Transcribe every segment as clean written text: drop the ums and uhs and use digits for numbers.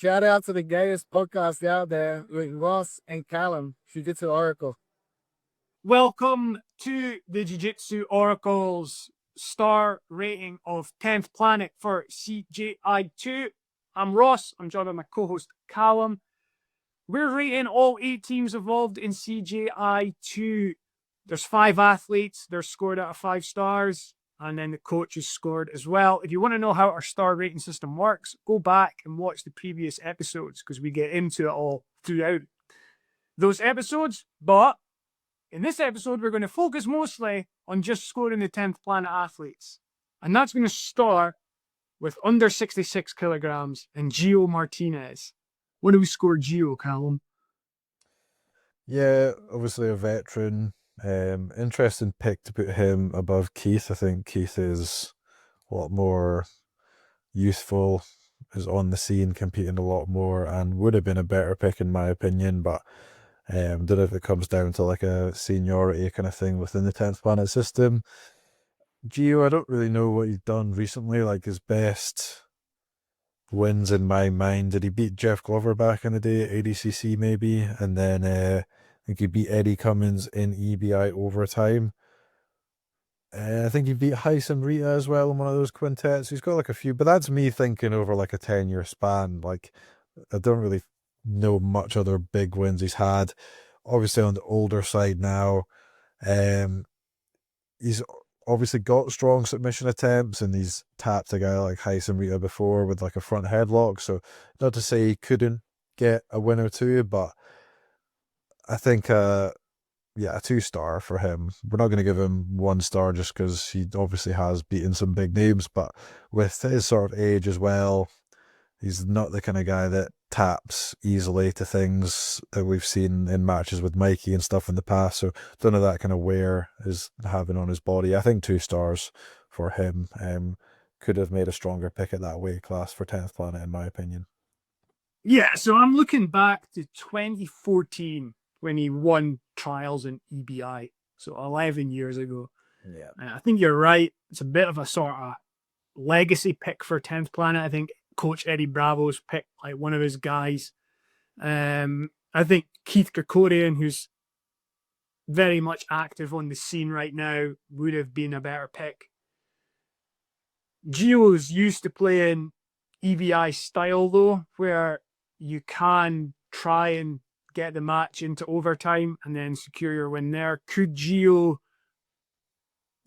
Shout out to the gayest podcast out there with Ross and Calum, Jiu Jitsu Oracle. Welcome to the Jiu Jitsu Oracle's star rating of 10th Planet for CJI2. I'm Ross. I'm joined by my co-host Calum. We're rating all 8 teams involved in CJI2. There's 5 athletes. They're scored out of 5 stars. And then the coach is scored as well. If you want to know how our star rating system works, go back and watch the previous episodes because we get into it all throughout those episodes. But in this episode, we're going to focus mostly on just scoring the 10th Planet athletes. And that's going to start with under 66 kilograms and Geo Martinez. What do we score Geo, Calum? Yeah, obviously a veteran. Interesting pick to put him above Keith. I think Keith is a lot more youthful, is on the scene, competing a lot more, and would have been a better pick in my opinion, but don't know if it comes down to like a seniority kind of thing within the 10th Planet system. Gio, I don't really know what he's done recently. Like his best wins in my mind, did he beat Jeff Glover back in the day at ADCC maybe? And then I think he beat Eddie Cummins in EBI overtime. I think he beat Hyson Rita as well in one of those quintets. He's got like a few, but that's me thinking over like a 10-year span. Like I don't really know much other big wins he's had. Obviously on the older side now. He's obviously got strong submission attempts, and he's tapped a guy like Hyson Rita before with like a front headlock. So not to say he couldn't get a win or two, but I think a 2-star for him. We're not going to give him 1 star just because he obviously has beaten some big names, but with his sort of age as well, he's not the kind of guy that taps easily to things that we've seen in matches with Mikey and stuff in the past. So don't know that kind of wear is having on his body. I think 2 stars for him. Could have made a stronger pick at that weight class for 10th Planet in my opinion. Yeah, so I'm looking back to 2014 when he won trials in EBI. So 11 years ago. Yeah. I think you're right. It's a bit of a sort of legacy pick for 10th Planet. I think Coach Eddie Bravo's picked like one of his guys. I think Keith Krikorian, who's very much active on the scene right now, would have been a better pick. Gio's used to playing EBI style though, where you can try and get the match into overtime and then secure your win there. Could Gio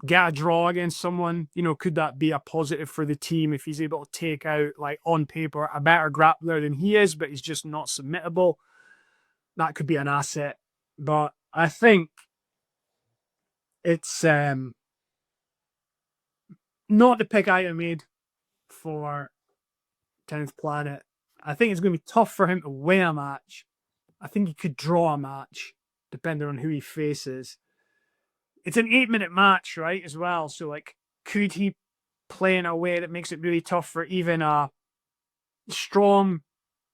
get a draw against someone? You know, could that be a positive for the team if he's able to take out, like on paper, a better grappler than he is, but he's just not submittable? That could be an asset. But I think it's not the pick I made for 10th Planet. I think it's going to be tough for him to win a match. I think he could draw a match, depending on who he faces. It's an 8-minute match, right, as well. So, like, could he play in a way that makes it really tough for even a strong,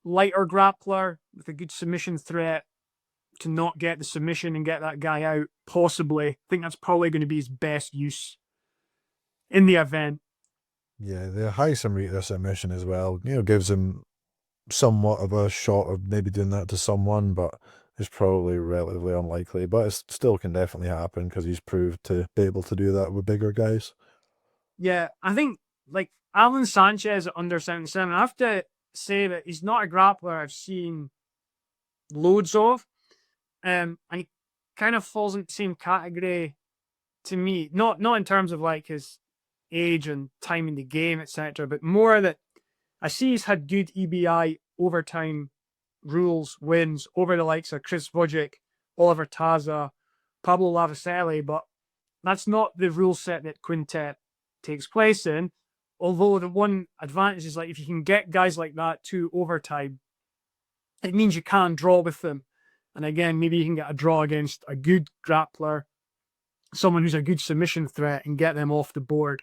lighter grappler with a good submission threat to not get the submission and get that guy out? Possibly. I think that's probably going to be his best use in the event. Yeah, the Hyson Rita submission as well, you know, gives him somewhat of a shot of maybe doing that to someone, but it's probably relatively unlikely. But it still can definitely happen because he's proved to be able to do that with bigger guys. Yeah, I think like Alan Sanchez at under 77, I have to say that he's not a grappler I've seen loads of. And he kind of falls into the same category to me. Not in terms of like his age and time in the game, etc., but more that I see he's had good EBI overtime rules wins over the likes of Chris Wojcik, Oliver Taza, Pablo Lavicelli, but that's not the rule set that Quintet takes place in. Although the one advantage is like if you can get guys like that to overtime, it means you can draw with them. And again, maybe you can get a draw against a good grappler, someone who's a good submission threat, and get them off the board.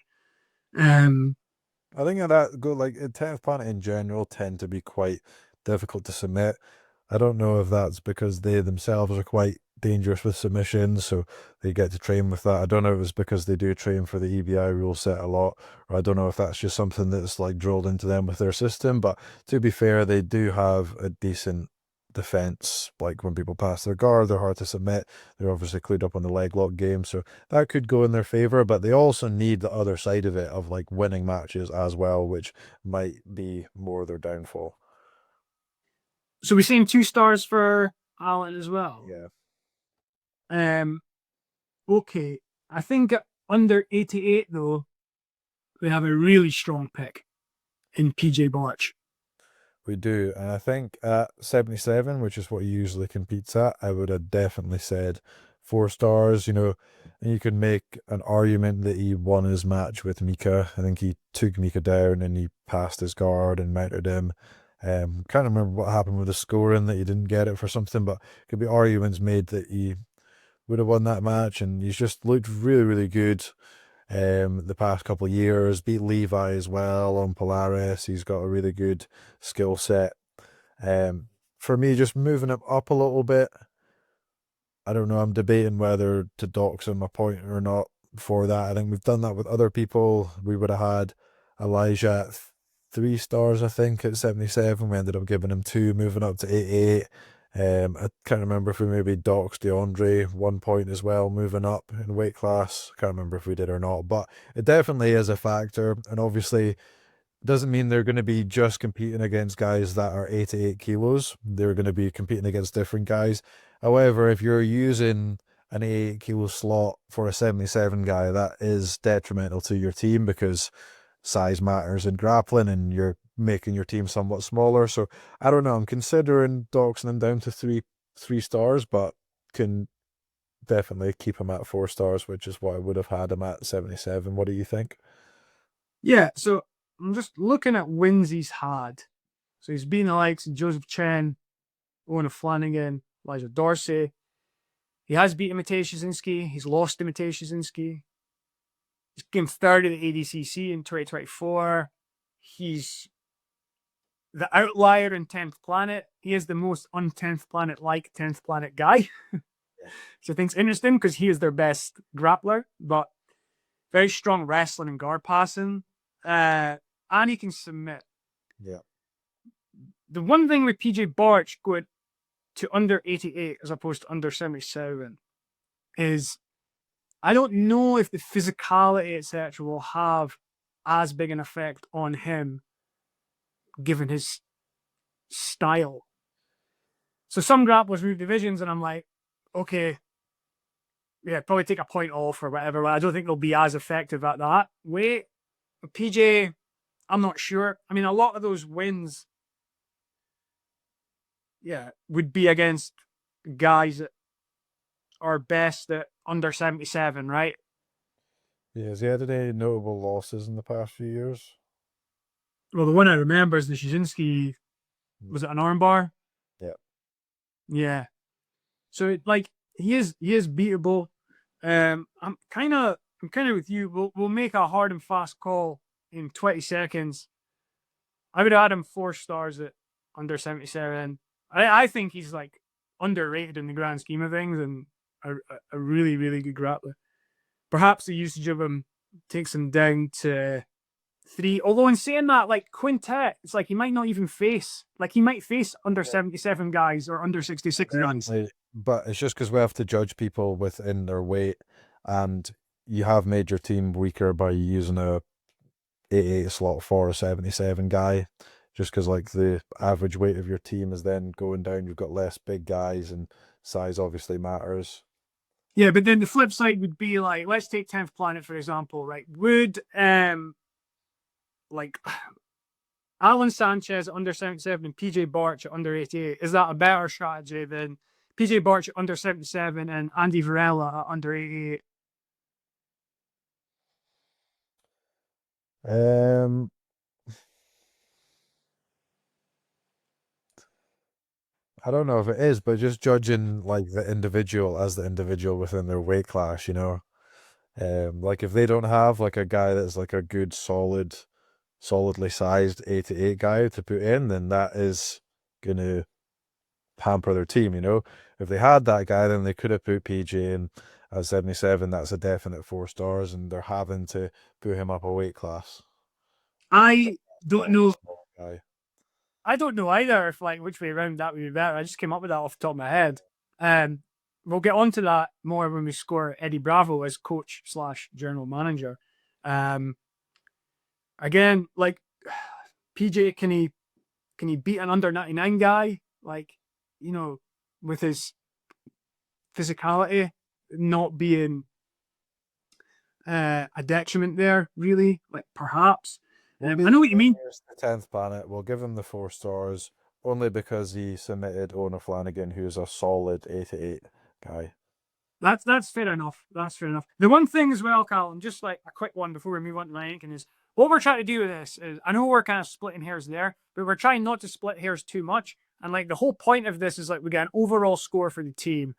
I think that go like 10th Planet in general tend to be quite difficult to submit. I don't know if that's because they themselves are quite dangerous with submissions, so they get to train with that. I don't know if it's because they do train for the EBI rule set a lot, or I don't know if that's just something that's like drilled into them with their system. But to be fair, they do have a decent defense. Like when people pass their guard, they're hard to submit. They're obviously clued up on the leg lock game, so that could go in their favor. But they also need the other side of it, of like winning matches as well, which might be more their downfall. So we're seeing 2 stars for Alan as well. Yeah. Okay. I think under 88 though, we have a really strong pick in PJ Barch. We do, and I think at 77, which is what he usually competes at, I would have definitely said 4 stars, and you could make an argument that he won his match with Mika. I think he took Mika down and he passed his guard and mounted him. Can't remember what happened with the scoring, that he didn't get it for something, but could be arguments made that he would have won that match, and he's just looked really, really good the past couple of years. Beat Levi as well on Polaris. He's got a really good skill set. For me, just moving him up a little bit, I don't know, I'm debating whether to dox him a point or not for that. I think we've done that with other people. We would have had Elijah at 3 stars, I think, at 77. We ended up giving him 2, moving up to 88. I can't remember if we maybe doxed DeAndre 1 point as well, moving up in weight class. I can't remember if we did or not, but it definitely is a factor. And obviously, doesn't mean they're going to be just competing against guys that are 88 kilos. They're going to be competing against different guys. However, if you're using an 88 kilo slot for a 77 guy, that is detrimental to your team, because size matters in grappling and you're making your team somewhat smaller. So I don't know, I'm considering doxing him down to three stars, but can definitely keep him at 4 stars, which is what I would have had him at 77. What do you think? Yeah, so I'm just looking at wins he's had. So he's beaten the likes of Joseph Chen, Owen Flanagan, Elijah Dorsey. He has beaten Matej Szczynski. He's lost to Matej Szczynski. He's came third at the ADCC in 2024. He's the outlier in 10th Planet. He is the most un-10th Planet-like 10th Planet guy. So I think it's interesting because he is their best grappler, but very strong wrestling and guard passing. And he can submit. Yeah. The one thing with PJ Barch going to under 88 as opposed to under 77 is I don't know if the physicality, etc., will have as big an effect on him given his style. So some grapplers move divisions and I'm like, okay, yeah, probably take a point off or whatever. But I don't think they'll be as effective at that weight. PJ, I'm not sure. I mean, a lot of those wins, would be against guys that are best at under 77, right? Yeah, has he had any notable losses in the past few years? Well, the one I remember is the Szczynski. Was it an armbar? Yeah. Yeah. So he is beatable. I'm kind of with you. We'll make a hard and fast call in 20 seconds. I would add him 4 stars at under 77. I think he's like underrated in the grand scheme of things and a really, really good grappler. Perhaps the usage of him takes him down to 3. Although in saying that, like quintet, it's like he might not even face, like he might face under 77 guys or under 66 guys. But it's just because we have to judge people within their weight, and you have made your team weaker by using a 88 slot for a 77 guy. Just because like the average weight of your team is then going down, you've got less big guys, and size obviously matters. Yeah, but then the flip side would be like, let's take 10th Planet for example, right? Would like Alan Sanchez at under 77 and PJ Barch at under 88, is that a better strategy than PJ Barch at under 77 and Andy Varela at under 88? I don't know if it is, but just judging like the individual as the individual within their weight class, like if they don't have like a guy that's like a good solidly sized 88 guy to put in, then that is gonna hamper their team, you know. If they had that guy, then they could have put PJ in at 77. That's a definite 4 stars, and they're having to put him up a weight class. I don't know. Guy. I don't know either if like which way around that would be better. I just came up with that off the top of my head. We'll get onto that more when we score Eddie Bravo as coach / general manager. Again, like PJ, can he beat an under 99 guy? Like, you know, with his physicality not being a detriment there, really. Like perhaps. I know what you mean. The 10th planet. We'll give him the 4 stars only because he submitted Ona Flanagan, who's a solid 88 guy. That's fair enough. That's fair enough. The one thing as well, Calum, just like a quick one before we move on to my Aitken, is what we're trying to do with this is, I know we're kind of splitting hairs there, but we're trying not to split hairs too much. And like the whole point of this is like we get an overall score for the team.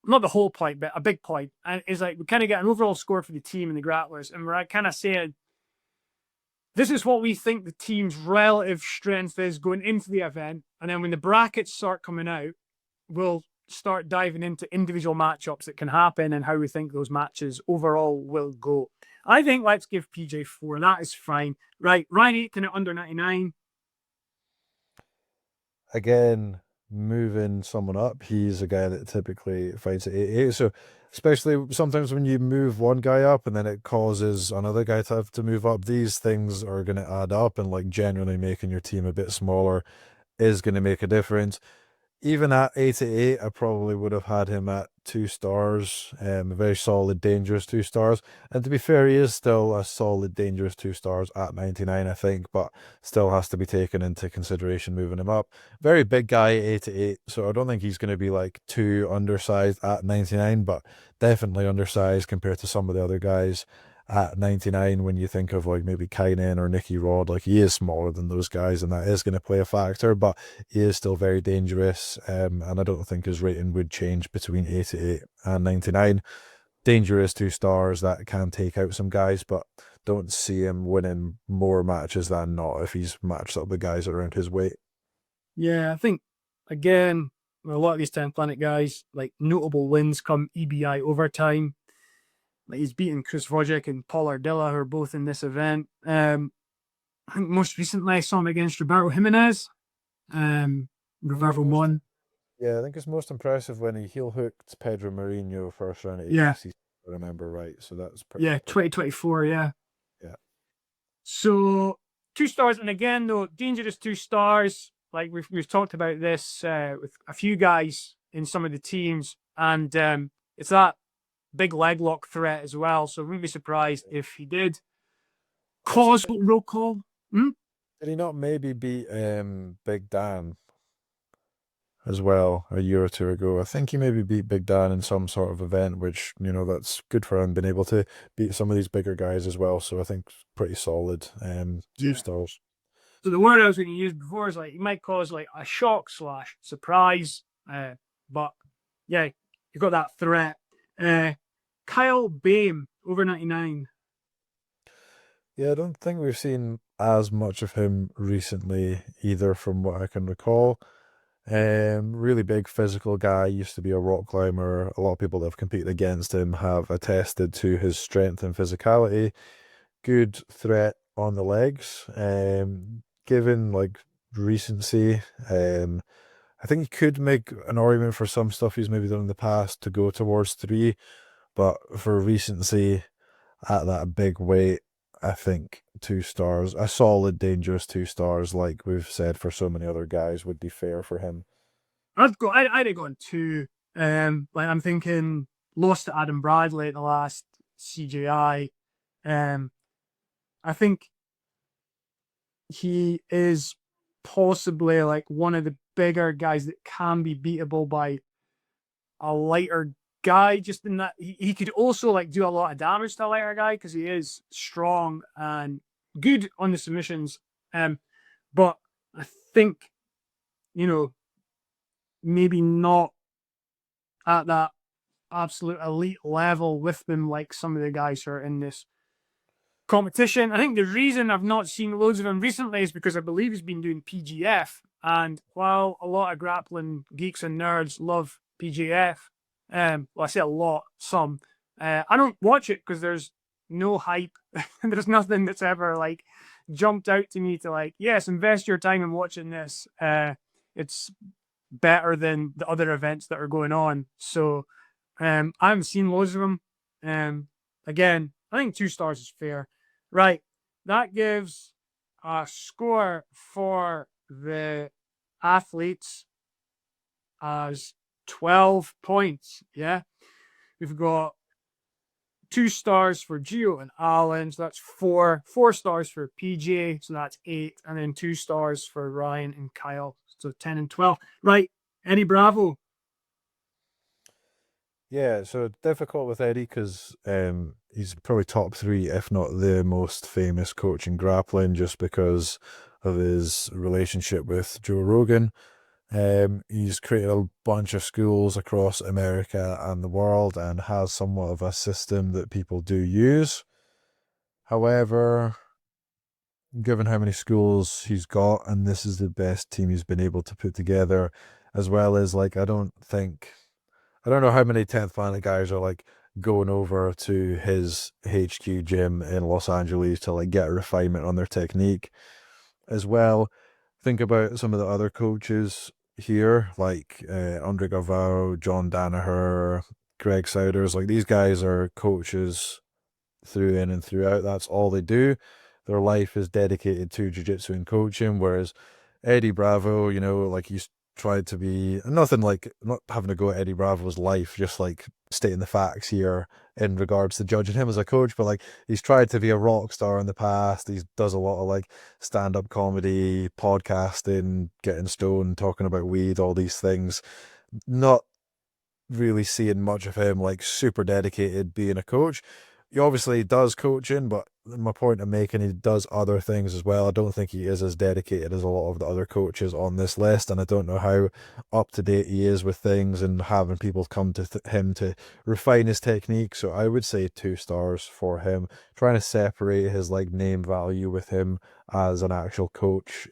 Not the whole point, but a big point. And is like we kind of get an overall score for the team and the grapplers. And we're kind of saying, this is what we think the team's relative strength is going into the event. And then when the brackets start coming out, we'll start diving into individual matchups that can happen and how we think those matches overall will go. I think let's give PJ 4. That is fine. Right, Ryan Aitken at under 99. Again, moving someone up, he's a guy that typically fights at 88. So especially sometimes when you move one guy up and then it causes another guy to have to move up, these things are going to add up, and like generally making your team a bit smaller is going to make a difference. Even at 88, I probably would have had him at 2 stars, a very solid, dangerous 2 stars. And to be fair, he is still a solid, dangerous 2 stars at 99, I think, but still has to be taken into consideration moving him up. Very big guy, 88, so I don't think he's going to be like too undersized at 99, but definitely undersized compared to some of the other guys at 99. When you think of like maybe Kainen or Nicky Rod, like he is smaller than those guys, and that is going to play a factor, but he is still very dangerous, and I don't think his rating would change between 88 and 99. Dangerous 2 stars that can take out some guys, but don't see him winning more matches than not if he's matched up with guys around his weight. Yeah, I think again, a lot of these 10 planet guys, like notable wins come EBI overtime. Like he's beaten Chris Wojcik and Paul Ardilla, who are both in this event. I think most recently I saw him against Roberto Jimenez. Roberto won. Yeah, I think it's most impressive when he heel hooked Pedro Mourinho first round at Yeah. AFC, if I remember right. So that's pretty. Yeah, 2024. Yeah. Yeah. So 2 stars, and again though, dangerous 2 stars. Like we've talked about this with a few guys in some of the teams, and it's that big leg lock threat as well. So I wouldn't be surprised if he did cause what we'll call. Did he not maybe beat Big Dan as well a year or 2 ago? I think he maybe beat Big Dan in some sort of event, which, you know, that's good for him, being able to beat some of these bigger guys as well. So I think pretty solid 2 stars. So the word I was going to use before is like, he might cause like a shock / surprise. But yeah, you got that threat. Kyle Boehm, over 99. Yeah, I don't think we've seen as much of him recently either, from what I can recall. Really big physical guy, used to be a rock climber. A lot of people that have competed against him have attested to his strength and physicality. Good threat on the legs. Given like recency, I think he could make an argument for some stuff he's maybe done in the past to go towards 3, but for recency at that big weight, I think 2 stars, a solid, dangerous 2 stars, like we've said for so many other guys, would be fair for him. I'd go on 2. Like I'm thinking lost to Adam Bradley at the last CJI. I think he is possibly like one of the bigger guys that can be beatable by a lighter guy, just in that he could also like do a lot of damage to a lighter guy because he is strong and good on the submissions. But I think, you know, maybe not at that absolute elite level with them like some of the guys who are in this competition. I think the reason I've not seen loads of him recently is because I believe he's been doing PGF And while a lot of grappling geeks and nerds love PGF, well, I say a lot, some, I don't watch it because there's no hype. There's nothing that's ever like jumped out to me to like, yes, invest your time in watching this. It's better than the other events that are going on. So I haven't seen loads of them. Again, I think 2 stars is fair. Right. That gives a score for the athletes as 12 points. Yeah. We've got 2 stars for Geo and Alan, so that's 4. 4 stars for PJ, so that's 8. And then 2 stars for Ryan and Kyle, so 10 and 12. Right. Eddie Bravo. Yeah, so difficult with Eddie because he's probably top 3, if not the most famous coach in grappling, just because of his relationship with Joe Rogan. He's created a bunch of schools across America and the world and has somewhat of a system that people do use. However, given how many schools he's got, and this is the best team he's been able to put together, as well as like I don't know how many 10th Planet guys are like going over to his HQ gym in Los Angeles to like get a refinement on their technique as well. Think about some of the other coaches here, like Andre Galvao, John Danaher, Greg Souders. Like these guys are coaches through in and throughout. That's all they do. Their life is dedicated to jiu-jitsu and coaching, whereas Eddie Bravo, you know, like he's tried to be nothing like not having to go at Eddie Bravo's life, just like stating the facts here in regards to judging him as a coach, but like he's tried to be a rock star in the past. He does a lot of like stand-up comedy, podcasting, getting stoned, talking about weed, all these things. Not really seeing much of him like super dedicated being a coach. He obviously does coaching, but my point I'm making, he does other things as well. I don't think he is as dedicated as a lot of the other coaches on this list, and I don't know how up to date he is with things and having people come to him to refine his technique. So I would say 2 stars for him, trying to separate his like name value with him as an actual coach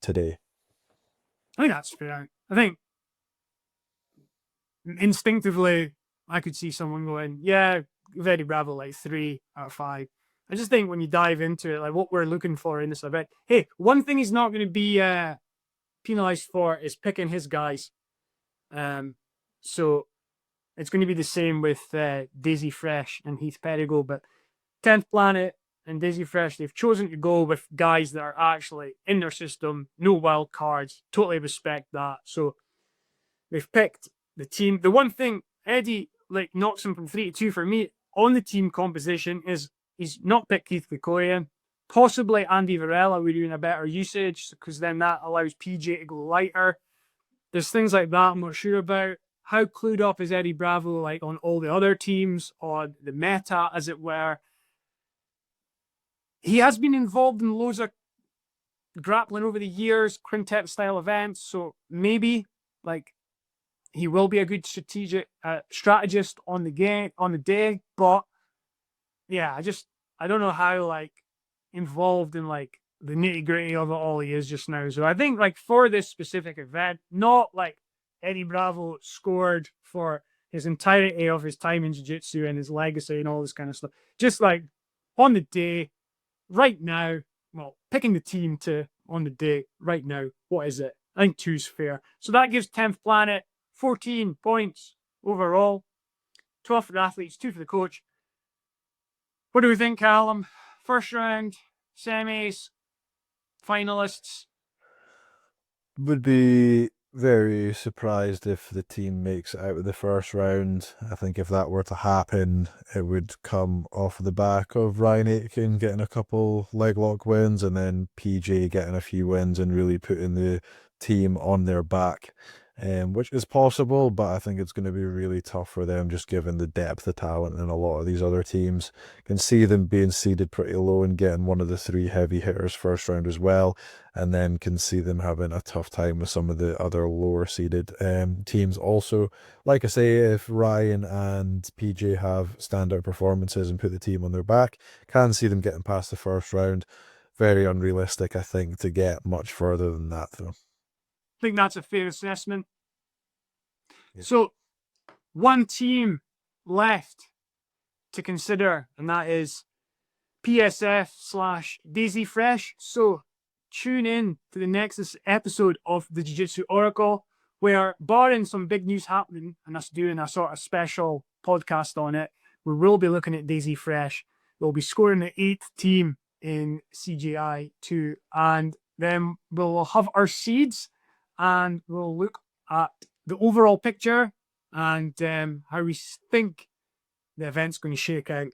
today. I think that's fair. I think instinctively I could see someone going, yeah, Eddie Bravo like 3 out of 5. I just think when you dive into it, like what we're looking for in this event, hey, one thing he's not going to be penalized for is picking his guys. So it's going to be the same with Daisy Fresh and Heath Perigo, but 10th Planet and Daisy Fresh, they've chosen to go with guys that are actually in their system, no wild cards, totally respect that. So they've picked the team. The one thing Eddie like knocks him from 3 to 2 for me on the team composition is he's not picked Keith Kikoya. Possibly Andy Varela would do in a better usage because then that allows PJ to go lighter. There's things like that I'm not sure about. How clued up is Eddie Bravo like on all the other teams, on the meta, as it were? He has been involved in loads of grappling over the years, quintet style events, so maybe like he will be a good strategist on the day, but yeah, I don't know how like involved in like the nitty gritty of it all he is just now. So I think like for this specific event, not like Eddie Bravo scored for his entirety of his time in jiu-jitsu and his legacy and all this kind of stuff. Just like on the day, right now, well, picking the team to on the day right now, what is it? I think 2's fair. So that gives 10th Planet 14 points overall. 12 for the athletes, 2 for the coach. What do we think, Calum? First round, semis, finalists? Would be very surprised if the team makes it out of the first round. I think if that were to happen, it would come off the back of Ryan Aitken getting a couple leg lock wins and then PJ getting a few wins and really putting the team on their back. Which is possible, but I think it's going to be really tough for them just given the depth of talent in a lot of these other teams. Can see them being seeded pretty low and getting one of the 3 heavy hitters first round as well, and then can see them having a tough time with some of the other lower seeded teams also. Like I say, if Ryan and PJ have standout performances and put the team on their back, can see them getting past the first round. Very unrealistic, I think, to get much further than that though. think that's a fair assessment. Yeah. So, one team left to consider, and that is PSF/Daisy Fresh. So, tune in to the next episode of the Jiu Jitsu Oracle, where, barring some big news happening and us doing a sort of special podcast on it, we will be looking at Daisy Fresh. We'll be scoring the 8th team in CJI2, and then we'll have our seeds, and we'll look at the overall picture and how we think the event's going to shake out.